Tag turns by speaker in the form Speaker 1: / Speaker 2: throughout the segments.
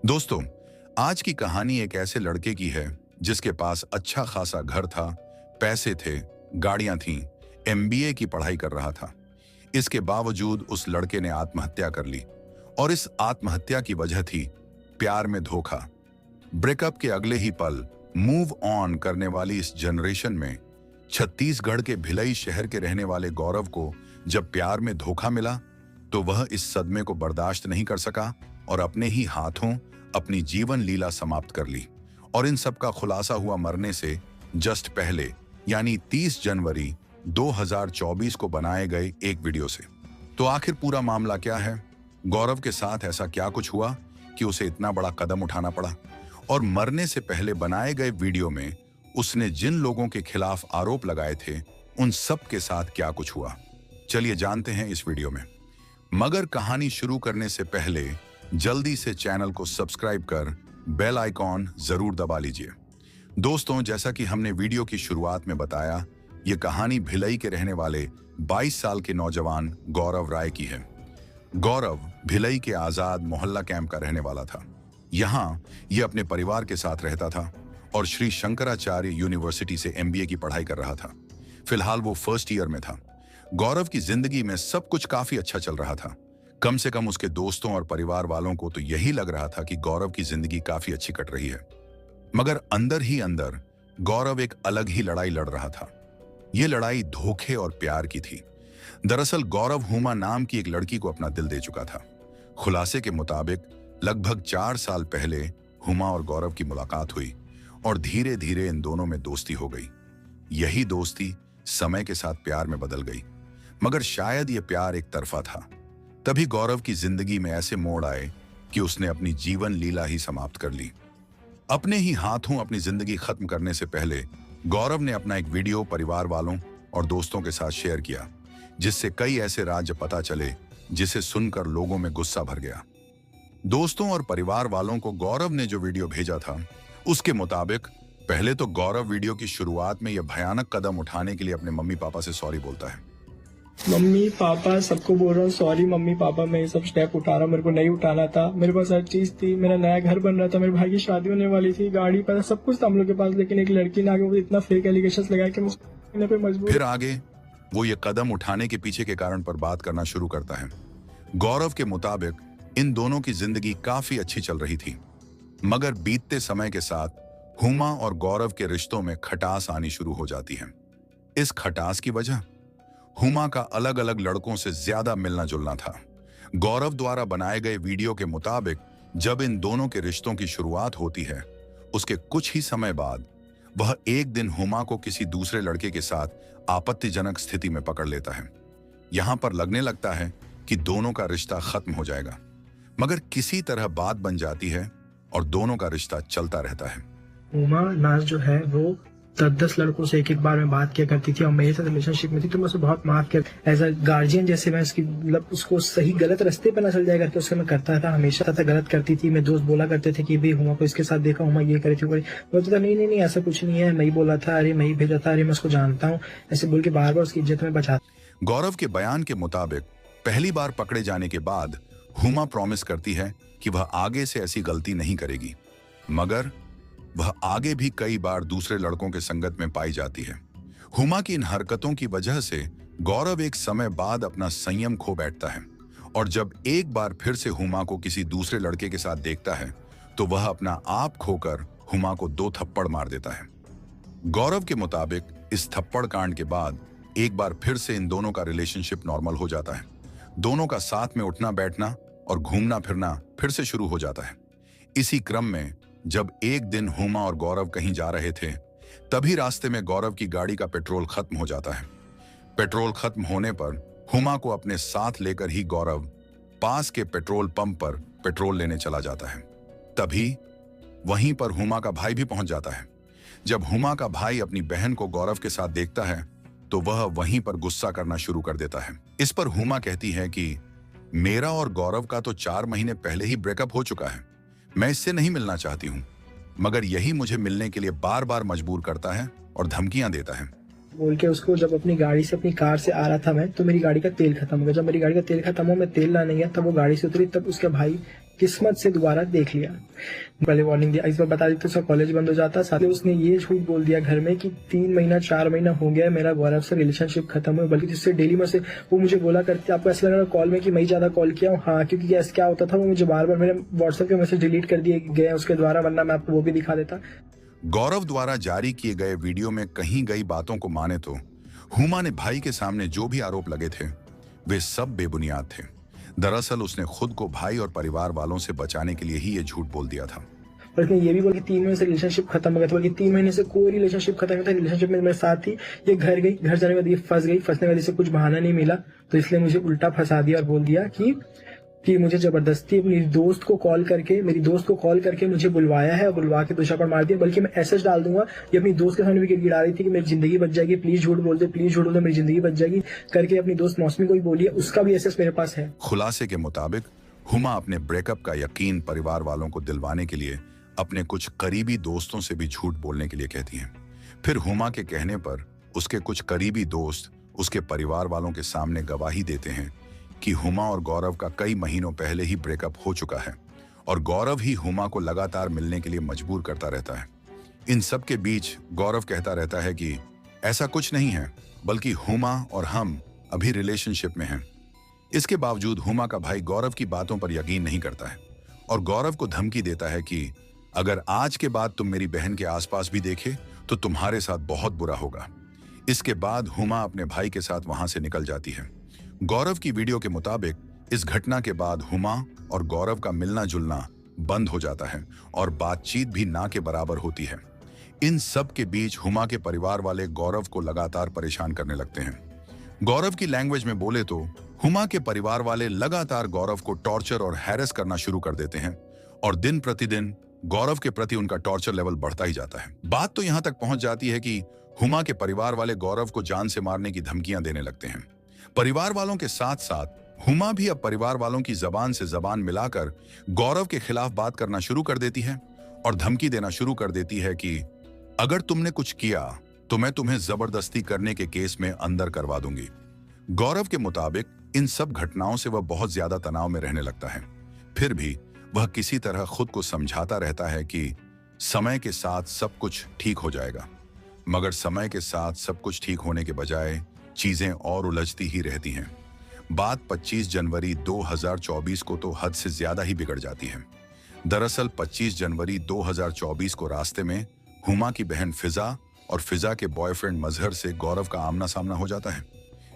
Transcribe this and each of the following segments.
Speaker 1: दोस्तों, आज की कहानी एक ऐसे लड़के की है जिसके पास अच्छा खासा घर था, पैसे थे, गाड़ियां थीं, एमबीए की पढ़ाई कर रहा था। इसके बावजूद उस लड़के ने आत्महत्या कर ली और इस आत्महत्या की वजह थी प्यार में धोखा। ब्रेकअप के अगले ही पल मूव ऑन करने वाली इस जनरेशन में छत्तीसगढ़ के भिलई शहर के रहने वाले गौरव को जब प्यार में धोखा मिला तो वह इस सदमे को बर्दाश्त नहीं कर सका और अपने ही हाथों अपनी जीवन लीला समाप्त कर ली। और इन सब का खुलासा हुआ मरने से जस्ट पहले, यानी 30 जनवरी 2024 को बनाए गए एक वीडियो से। तो आखिर पूरा मामला क्या है? गौरव के साथ ऐसा क्या कुछ हुआ कि उसे इतना बड़ा कदम उठाना पड़ा? और मरने से पहले बनाए गए वीडियो में उसने जिन लोगों के खिलाफ आरोप लगाए थे उन सब के साथ क्या कुछ हुआ, चलिए जानते हैं इस वीडियो में। मगर कहानी शुरू करने से पहले जल्दी से चैनल को सब्सक्राइब कर बेल आइकॉन जरूर दबा लीजिए। दोस्तों, जैसा कि हमने वीडियो की शुरुआत में बताया, ये कहानी भिलई के रहने वाले 22 साल के नौजवान गौरव राय की है। गौरव भिलई के आजाद मोहल्ला कैंप का रहने वाला था। यहाँ ये अपने परिवार के साथ रहता था और श्री शंकराचार्य यूनिवर्सिटी से एमबीए की पढ़ाई कर रहा था। फिलहाल वो फर्स्ट ईयर में था। गौरव की जिंदगी में सब कुछ काफी अच्छा चल रहा था। कम से कम उसके दोस्तों और परिवार वालों को तो यही लग रहा था कि गौरव की जिंदगी काफी अच्छी कट रही है। मगर अंदर ही अंदर गौरव एक अलग ही लड़ाई लड़ रहा था। ये लड़ाई धोखे और प्यार की थी। दरअसल गौरव हुमा नाम की एक लड़की को अपना दिल दे चुका था। खुलासे के मुताबिक लगभग 4 साल पहले हुमा और गौरव की मुलाकात हुई और धीरे धीरे इन दोनों में दोस्ती हो गई। यही दोस्ती समय के साथ प्यार में बदल गई, मगर शायद ये प्यार एक तरफा था। तभी गौरव की जिंदगी में ऐसे मोड़ आए कि उसने अपनी जीवन लीला ही समाप्त कर ली। अपने ही हाथों अपनी जिंदगी खत्म करने से पहले गौरव ने अपना एक वीडियो परिवार वालों और दोस्तों के साथ शेयर किया, जिससे कई ऐसे राज पता चले जिसे सुनकर लोगों में गुस्सा भर गया। दोस्तों और परिवार वालों को गौरव ने जो वीडियो भेजा था उसके मुताबिक पहले तो गौरव वीडियो की शुरुआत में यह भयानक कदम उठाने के लिए अपने मम्मी पापा से सॉरी बोलता है।
Speaker 2: मम्मी पापा सबको बोल रहा हूँ सॉरी मम्मी पापा, मैं ये सब स्टेप उठा रहा हूँ, मेरे को नहीं उठाना था। मेरे पास हर चीज थी, मेरा नया घर बन रहा था, मेरे भाई की शादी होने वाली थी, गाड़ी पैसा सब कुछ था हम लोग के पास, लेकिन एक लड़की ने आगे मुझे इतना फेक एलिगेशन लगाया कि मैं पे मजबूर।
Speaker 1: फिर आगे वो ये कदम उठाने के पीछे के कारण पर बात करना शुरू करता है। गौरव के मुताबिक इन दोनों की जिंदगी काफी अच्छी चल रही थी, मगर बीतते समय के साथ हुमा और गौरव के रिश्तों में खटास आनी शुरू हो जाती है। इस खटास की वजह हुमा का अलग अलग लड़कों से ज्यादा मिलना जुलना था। गौरव द्वारा बनाए गए वीडियो के मुताबिक जब इन दोनों के रिश्तों की शुरुआत होती है, उसके कुछ ही समय बाद वह एक दिन हुमा को किसी दूसरे लड़के के साथ आपत्तिजनक स्थिति में पकड़ लेता है। यहां पर लगने लगता है कि दोनों का रिश्ता खत्म हो जाएगा, मगर किसी तरह बात बन जाती है और दोनों का रिश्ता चलता रहता है।
Speaker 2: उमा नाज जो है वो 10 लड़कों से एक बार में बात किया करती थी और मेरे साथ रिलेशनशिप में थी, तो मैं उसे बहुत माफ किया। एज अ गार्जियन जैसे मैं उसकी मतलब उसको सही गलत रास्ते पर न चल जाए करके उसका मैं करता था, हमेशा था गलत करती थी। मेरे दोस्त बोला करते थे कि भाई हुमा को इसके साथ देखा, हुमा ये करी थी, बोलता था नहीं नहीं नहीं ऐसा कुछ नहीं है, मैं ही बोला था, अरे मैं ही भेजा था, अरे मैं उसको जानता हूँ, ऐसे बोल के बार बार उसकी इज्जत में बचा।
Speaker 1: गौरव के बयान के मुताबिक पहली बार पकड़े जाने के बाद हुमा प्रॉमिस करती है कि वह आगे से ऐसी गलती नहीं करेगी, मगर वह आगे भी कई बार दूसरे लड़कों के संगत में पाई जाती है। हुमा की इन हरकतों की वजह से गौरव एक समय बाद अपना संयम खो बैठता है और जब एक बार फिर से हुमा को किसी दूसरे लड़के के साथ देखता है तो वह अपना आप खोकर हुमा को 2 थप्पड़ मार देता है। गौरव के मुताबिक इस थप्पड़ कांड के बाद एक बार फिर से इन दोनों का रिलेशनशिप नॉर्मल हो जाता है। दोनों का साथ में उठना बैठना और घूमना फिरना फिर से शुरू हो जाता है। इसी क्रम में जब एक दिन हुमा और गौरव कहीं जा रहे थे, तभी रास्ते में गौरव की गाड़ी का पेट्रोल खत्म हो जाता है। पेट्रोल खत्म होने पर हुमा को अपने साथ लेकर ही गौरव पास के पेट्रोल पंप पर पेट्रोल लेने चला जाता है। तभी वहीं पर हुमा का भाई भी पहुंच जाता है। जब हुमा का भाई अपनी बहन को गौरव के साथ देखता है तो वह वहीं पर गुस्सा करना शुरू कर देता है। इस पर हुमा कहती है कि मेरा और गौरव का तो 4 महीने पहले ही ब्रेकअप हो चुका है, मैं इससे नहीं मिलना चाहती हूँ, मगर यही मुझे मिलने के लिए बार बार मजबूर करता है और धमकियां देता है।
Speaker 2: बोल के उसको जब अपनी गाड़ी से अपनी कार से आ रहा था मैं, तो मेरी गाड़ी का तेल खत्म हो गया। जब मेरी गाड़ी का तेल खत्म हो, मैं तेल लाने गया, तब वो गाड़ी से उतरी, तब उसका भाई किस्मत से दोबारा देख लिया। पहले वार्निंग दिया, इस बार बता देते उसका कॉलेज बंद हो जाता। साथ ही उसने ये झूठ बोल दिया घर में कि 3 महीना 4 महीना हो गया मेरा गौरव से रिलेशनशिप खत्म हुआ, बल्कि जिससे डेली में से वो मुझे बोला करती, आपको ऐसा लग रहा है कॉल में कि मैं ही ज्यादा कॉल किया हूँ? हाँ, क्योंकि ऐसा क्या होता था, वो मुझे बार बार मेरे व्हाट्सएप के मैसेज डिलीट कर दिए गए उसके द्वारा, वरना मैं आपको वो भी दिखा देता।
Speaker 1: गौरव द्वारा जारी किए गए वीडियो में कहीं गई बातों को माने तो हुमा ने भाई के सामने जो भी आरोप लगे थे वे सब बेबुनियाद थे। दरअसल उसने खुद को भाई और परिवार वालों से बचाने के लिए ही ये झूठ बोल दिया था।
Speaker 2: और इसने ये भी बोला कि 3 महीने से रिलेशनशिप खत्म हो गया था, बल्कि 3 महीने से कोई रिलेशनशिप खत्म नहीं था। रिलेशनशिप में मेरे साथ थी, ये घर गई, घर जाने के बाद ये फंस गई, फंसने के बाद इसे कुछ बहाना नहीं मिला, तो इसलिए मुझे उल्टा फंसा दिया और बोल दिया कि मुझे जबरदस्ती मेरी दोस्त को कॉल करके मुझे बुलवाया है और बुलवा के दूसरा पर मार दिया। बल्कि मैं ऐसा डाल दूंगा, ये अपनी दोस्त के सामने भी गिड़ा रही थी कि मेरी जिंदगी बच जाएगी, प्लीज झूठ बोल दे, प्लीज झूठ बोल दे, मेरी जिंदगी बच जाएगी करके अपनी दोस्त मौसमी को भी बोली है, उसका भी एसेस मेरे पास है।
Speaker 1: खुलासे के मुताबिक हुमा अपने ब्रेकअप का यकीन परिवार वालों को दिलवाने के लिए अपने कुछ करीबी दोस्तों से भी झूठ बोलने के लिए कहती हैं। फिर हुमा के कहने पर उसके कुछ करीबी दोस्त उसके परिवार वालों के सामने गवाही देते हैं कि हुमा और गौरव का कई महीनों पहले ही ब्रेकअप हो चुका है और गौरव ही हुमा को लगातार मिलने के लिए मजबूर करता रहता है। इन सब के बीच गौरव कहता रहता है कि ऐसा कुछ नहीं है, बल्कि हुमा और हम अभी रिलेशनशिप में हैं। इसके बावजूद हुमा का भाई गौरव की बातों पर यकीन नहीं करता है और गौरव को धमकी देता है कि अगर आज के बाद तुम मेरी बहन के आसपास भी देखे तो तुम्हारे साथ बहुत बुरा होगा। इसके बाद हुमा अपने भाई के साथ वहां से निकल जाती है। गौरव की वीडियो के मुताबिक इस घटना के बाद हुमा और गौरव का मिलना जुलना बंद हो जाता है और बातचीत भी ना के बराबर होती है। इन सब के बीच हुमा के परिवार वाले गौरव को लगातार परेशान करने लगते हैं। गौरव की लैंग्वेज में बोले तो हुमा के परिवार वाले लगातार गौरव को टॉर्चर और हैरेस करना शुरू कर देते हैं और दिन प्रतिदिन गौरव के प्रति उनका टॉर्चर लेवल बढ़ता ही जाता है। बात तो यहां तक पहुंच जाती है कि हुमा के परिवार वाले गौरव को जान से मारने की धमकियां देने लगते हैं। परिवार वालों के साथ साथ हुमा भी अब परिवार वालों की जबान से जबान मिलाकर गौरव के खिलाफ बात करना शुरू कर देती है और धमकी देना शुरू कर देती है कि अगर तुमने कुछ किया तो मैं तुम्हें जबरदस्ती करने के केस में अंदर करवा दूंगी। गौरव के मुताबिक इन सब घटनाओं से वह बहुत ज्यादा तनाव में रहने लगता है। फिर भी वह किसी तरह खुद को समझाता रहता है कि समय के साथ सब कुछ ठीक हो जाएगा, मगर समय के साथ सब कुछ ठीक होने के बजाय चीजें और उलझती ही रहती हैं। बात 25 जनवरी 2024 को तो हद से ज्यादा ही बिगड़ जाती है। दरअसल 25 जनवरी 2024 को रास्ते में हुमा की बहन फिजा और फिजा के बॉयफ्रेंड मजहर से गौरव का आमना सामना हो जाता है।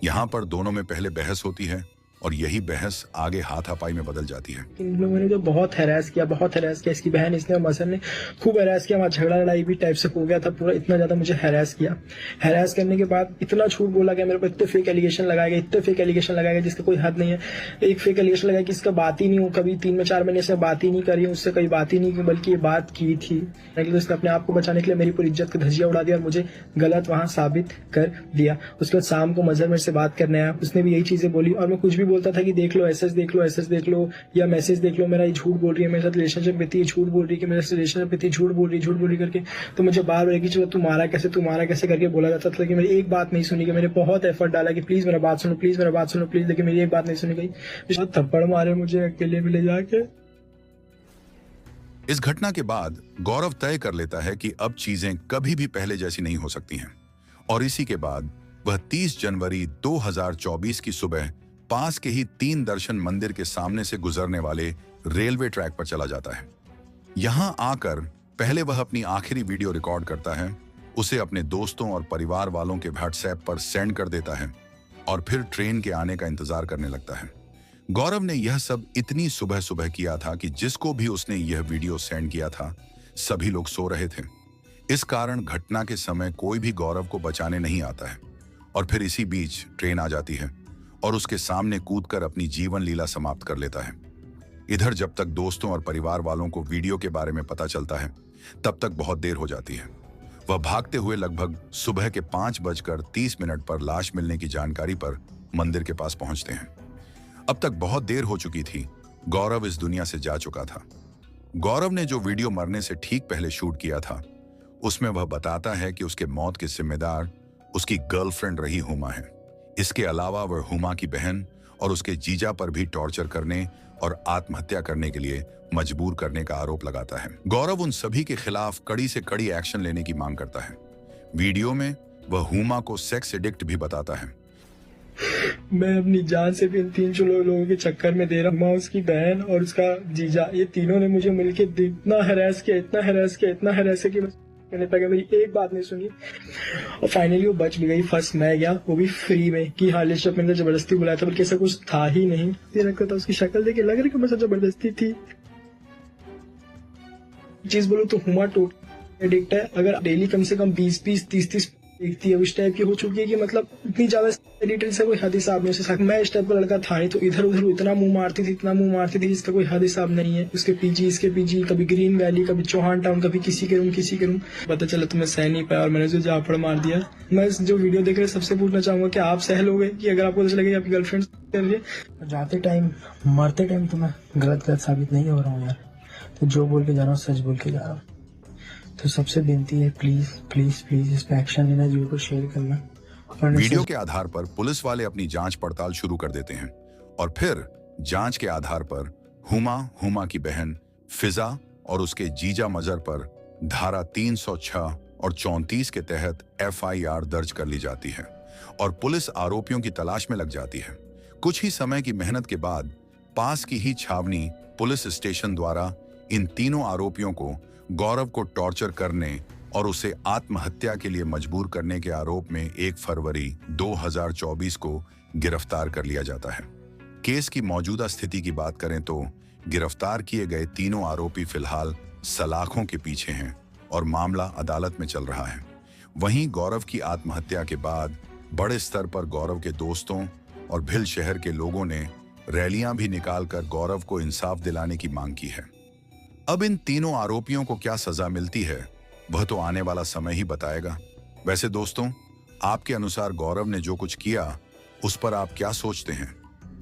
Speaker 1: यहाँ पर दोनों में पहले बहस होती है और यही बहस आगे हाथापाई में बदल जाती है।
Speaker 2: इन लोगों ने जो बहुत हैरास किया, इसकी बहन इसने और मसर ने खूब हैरास किया। वहाँ झगड़ा लड़ाई भी टाइप से हो गया था पूरा, इतना ज्यादा मुझे हैरास किया। हैरास करने के बाद इतना झूठ बोला गया मेरे को, इतने फेक एलिगेशन लगाए गए जिसका कोई हद नहीं है। एक फेक एलिगेशन लगाया कि इसका बात ही नहीं हो, कभी 3 में 4 महीने से बात ही नहीं करी, उससे कहीं बात ही नहीं की, बल्कि ये बात की थी। तो इसने अपने आप को बचाने के लिए मेरी पूरी इज्जत का धजिया उड़ा दिया और मुझे गलत वहाँ साबित कर दिया। उसके बाद शाम को मजहर मेरे से बात करने आया, उसने भी यही चीजें बोली और मैं कुछ भी बोलता था कि देख लो एसएस देख लो या मैसेज देख लो, मेरा ये झूठ बोल रही है, मेरे साथ रिलेशनशिप में थी, झूठ बोल रही है कि मेरे साथ रिलेशनशिप में थी, झूठ बोल रही करके। तो मुझे बार बार कि चलो तू मारा कैसे करके बोला जाता था, कि मेरी एक बात नहीं सुनी गई। मैंने बहुत एफर्ट डाला कि प्लीज मेरा बात सुनो, प्लीज, लेकिन मेरी एक बात नहीं सुनी गई। थप्पड़ मारे मुझे अकेले में ले जाके।
Speaker 1: इस घटना के बाद गौरव तय कर लेता है कि अब चीजें कभी भी पहले जैसी नहीं हो सकती हैं और इसी के बाद वह 30 जनवरी 2024 की सुबह पास के ही 3 दर्शन मंदिर के सामने से गुजरने वाले रेलवे ट्रैक पर चला जाता है। यहां आकर पहले वह अपनी आखिरी वीडियो रिकॉर्ड करता है, उसे अपने दोस्तों और परिवार वालों के व्हाट्सएप पर सेंड कर देता है और फिर ट्रेन के आने का इंतजार करने लगता है। गौरव ने यह सब इतनी सुबह सुबह किया था कि जिसको भी उसने यह वीडियो सेंड किया था सभी लोग सो रहे थे। इस कारण घटना के समय कोई भी गौरव को बचाने नहीं आता है और फिर इसी बीच ट्रेन आ जाती है और उसके सामने कूदकर अपनी जीवन लीला समाप्त कर लेता है। इधर जब तक दोस्तों और परिवार वालों को वीडियो के बारे में पता चलता है तब तक बहुत देर हो जाती है। वह भागते हुए लगभग सुबह के 5:30 पर लाश मिलने की जानकारी पर मंदिर के पास पहुंचते हैं। अब तक बहुत देर हो चुकी थी, गौरव इस दुनिया से जा चुका था। गौरव ने जो वीडियो मरने से ठीक पहले शूट किया था उसमें वह बताता है कि उसके मौत के जिम्मेदार उसकी गर्लफ्रेंड रही हुमा है। इसके अलावा वह हुमा की बहन और उसके जीजा पर भी टॉर्चर करने और आत्महत्या करने के लिए मजबूर करने का आरोप लगाता है। गौरव उन सभी के खिलाफ कड़ी से कड़ी एक्शन लेने की मांग करता है। वीडियो में वह हुमा को सेक्स एडिक्ट भी बताता है।
Speaker 2: मैं अपनी जान से भी इन 3 लोगों के चक्कर में दे रहा हूँ। माँ, उसकी बहन और उसका जीजा, ये तीनों ने मुझे मिलके इतना हैरेस किया कि मैंने पता मेरी एक बात नहीं सुनी और फाइनली वो बच भी गई। फर्स्ट मैं गया, वो भी फ्री में, कि हाँ लिस्ट मैंने जबरदस्ती बुलाया था, बल्कि ऐसा कुछ था ही नहीं। ये लगता था उसकी शक्ल देख के लग रही कि मैं जबरदस्ती थी। चीज बोलो तो हुमा टोटल एडिक्ट है। अगर डेली कम से कम 20 30 देखती है, उस टाइप की हो चुकी है कि मतलब इतनी ज्यादा एडिक्टेड से कोई हद हिसाब नहीं हो। मैं इस टाइप का लड़का था नहीं, तो इधर उधर इतना मुंह मारती थी जिसका कोई हद हिसाब नहीं है। उसके पीजी इसके पीजी, कभी ग्रीन वैली, कभी चौहान टाउन, कभी किसी के रूम। पता चला तो मैं सह नहीं पाया और मैंने उसे जाफड़ मार दिया। मैं जो वीडियो देख रहे सबसे पूछना चाहूंगा कि आप सह लोगे कि अगर आपको लगे आपकी गर्लफ्रेंड कर रही है? जाते टाइम मरते टाइम तो मैं गलत साबित नहीं हो रहा हूँ यार। तो जो बोल के जा रहा हूँ सच बोल के जा रहा हूँ। तो सबसे विनती है, प्लीज इस पे एक्शन लेना, वीडियो को शेयर करना। और
Speaker 1: वीडियो के आधार पर पुलिस वाले अपनी जांच पड़ताल शुरू कर देते हैं और फिर जांच के आधार पर हुमा की बहन फिजा और उसके जीजा मजर पर धारा 306 और 34 के तहत FIR दर्ज कर ली जाती है और पुलिस आरोपियों की तलाश में लग जाती है। कुछ ही समय की मेहनत के बाद पास की ही छावनी पुलिस स्टेशन द्वारा इन तीनों आरोपियों को गौरव को टॉर्चर करने और उसे आत्महत्या के लिए मजबूर करने के आरोप में 1 फरवरी 2024 को गिरफ्तार कर लिया जाता है। केस की मौजूदा स्थिति की बात करें तो गिरफ्तार किए गए तीनों आरोपी फिलहाल सलाखों के पीछे हैं और मामला अदालत में चल रहा है। वहीं गौरव की आत्महत्या के बाद बड़े स्तर पर गौरव के दोस्तों और भिल शहर के लोगों ने रैलियां भी निकालकर गौरव को इंसाफ दिलाने की मांग की है। अब इन तीनों आरोपियों को क्या सजा मिलती है वह तो आने वाला समय ही बताएगा। वैसे दोस्तों, आपके अनुसार गौरव ने जो कुछ किया उस पर आप क्या सोचते हैं?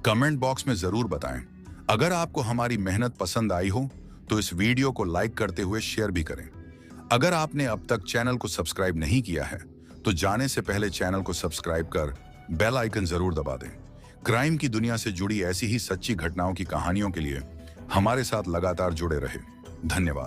Speaker 1: कमेंट बॉक्स में जरूर बताएं। अगर आपको हमारी मेहनत पसंद आई हो तो इस वीडियो को लाइक करते हुए शेयर भी करें। अगर आपने अब तक चैनल को सब्सक्राइब नहीं किया है तो जाने से पहले चैनल को सब्सक्राइब कर बेल आइकन जरूर दबा दें। क्राइम की दुनिया से जुड़ी ऐसी ही सच्ची घटनाओं की कहानियों के लिए हमारे साथ लगातार जुड़े रहे। धन्यवाद।